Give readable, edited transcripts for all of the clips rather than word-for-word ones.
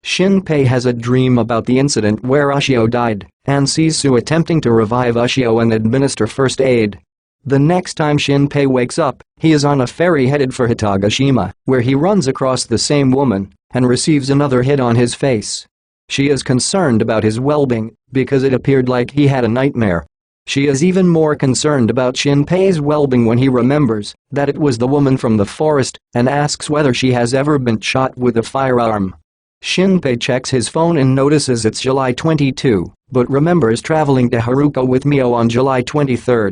Shinpei has a dream about the incident where Ushio died and sees Sue attempting to revive Ushio and administer first aid. The next time Shinpei wakes up, he is on a ferry headed for Hitagashima, where he runs across the same woman and receives another hit on his face. She is concerned about his well-being because it appeared like he had a nightmare. She is even more concerned about Shinpei's well-being when he remembers that it was the woman from the forest and asks whether she has ever been shot with a firearm. Shinpei checks his phone and notices it's July 22, but remembers traveling to Haruka with Mio on July 23.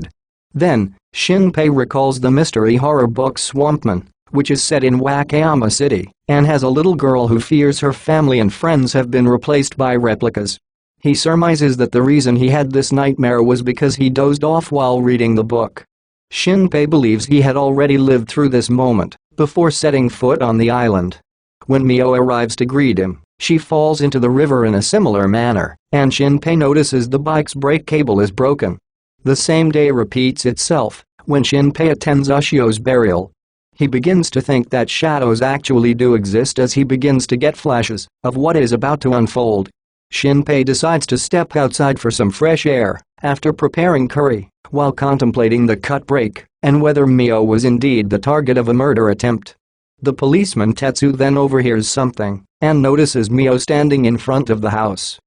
Then, Shinpei recalls the mystery horror book Swampman, which is set in Wakayama City and has a little girl who fears her family and friends have been replaced by replicas. He surmises that the reason he had this nightmare was because he dozed off while reading the book. Shinpei believes he had already lived through this moment before setting foot on the island. When Mio arrives to greet him, she falls into the river in a similar manner, and Shinpei notices the bike's brake cable is broken. The same day repeats itself when Shinpei attends Ushio's burial. He begins to think that shadows actually do exist as he begins to get flashes of what is about to unfold. Shinpei decides to step outside for some fresh air after preparing curry while contemplating the cut brake and whether Mio was indeed the target of a murder attempt. The policeman Tetsu then overhears something and notices Mio standing in front of the house.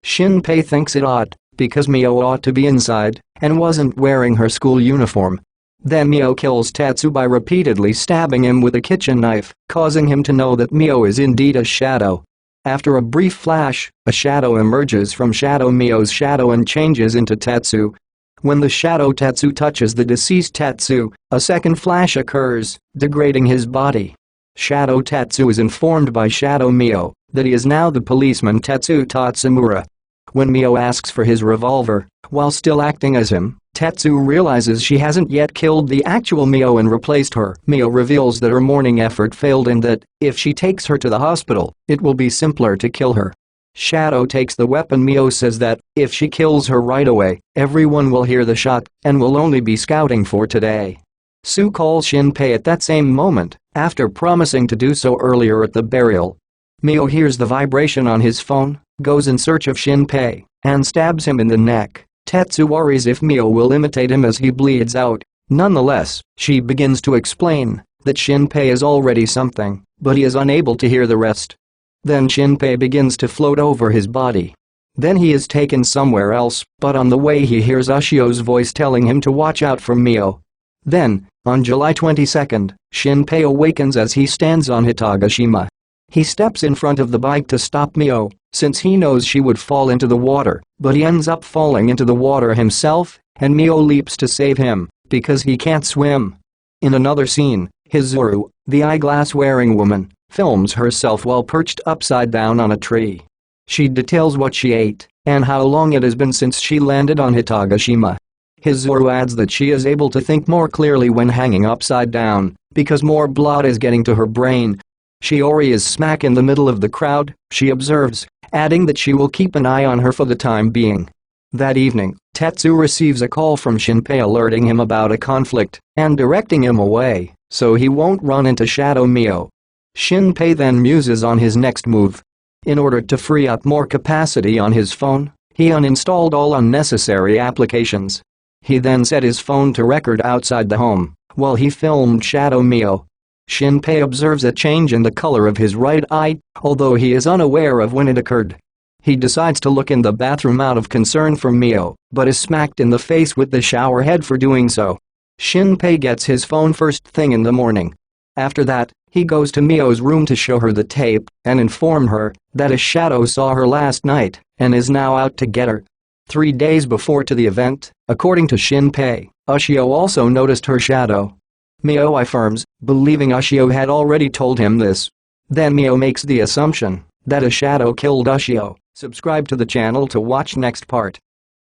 Shinpei thinks it odd because Mio ought to be inside and wasn't wearing her school uniform. Then Mio kills Tetsu by repeatedly stabbing him with a kitchen knife, causing him to know that Mio is indeed a shadow. After a brief flash, a shadow emerges from Mio's shadow and changes into Tetsu. When the shadow Tetsu touches the deceased Tetsu, a second flash occurs, degrading his body. Shadow Tetsu is informed by Shadow Mio that he is now the policeman Tetsu Tatsumura. When Mio asks for his revolver, while still acting as him, Tetsu realizes she hasn't yet killed the actual Mio and replaced her. Mio reveals that her mourning effort failed and that, if she takes her to the hospital, it will be simpler to kill her. Shadow takes the weapon. Mio says that, if she kills her right away, everyone will hear the shot and will only be scouting for today. Sue calls Shinpei at that same moment, after promising to do so earlier at the burial. Mio hears the vibration on his phone, goes in search of Shinpei, and stabs him in the neck. Tetsu worries if Mio will imitate him as he bleeds out. Nonetheless, she begins to explain that Shinpei is already something, but he is unable to hear the rest. Then Shinpei begins to float over his body. Then he is taken somewhere else, but on the way he hears Ushio's voice telling him to watch out for Mio. Then, on July 22, Shinpei awakens as he stands on Hitagashima. He steps in front of the bike to stop Mio, since he knows she would fall into the water, but he ends up falling into the water himself, and Mio leaps to save him, because he can't swim. In another scene, Hizuru, the eyeglass-wearing woman, films herself while perched upside down on a tree. She details what she ate and how long it has been since she landed on Hitagashima. Hizuru adds that she is able to think more clearly when hanging upside down, because more blood is getting to her brain. Shiori is smack in the middle of the crowd, she observes, adding that she will keep an eye on her for the time being. That evening, Tetsu receives a call from Shinpei alerting him about a conflict and directing him away so he won't run into Shadow Mio. Shinpei then muses on his next move. In order to free up more capacity on his phone, he uninstalled all unnecessary applications. He then set his phone to record outside the home while he filmed Shadow Mio. Shinpei observes a change in the color of his right eye, although he is unaware of when it occurred. He decides to look in the bathroom out of concern for Mio, but is smacked in the face with the shower head for doing so. Shinpei gets his phone first thing in the morning. After that, he goes to Mio's room to show her the tape and inform her that a shadow saw her last night and is now out to get her. 3 days before to the event, according to Shinpei, Ushio also noticed her shadow. Mio affirms, believing Ushio had already told him this. Then Mio makes the assumption that a shadow killed Ushio. Subscribe to the channel to watch next part.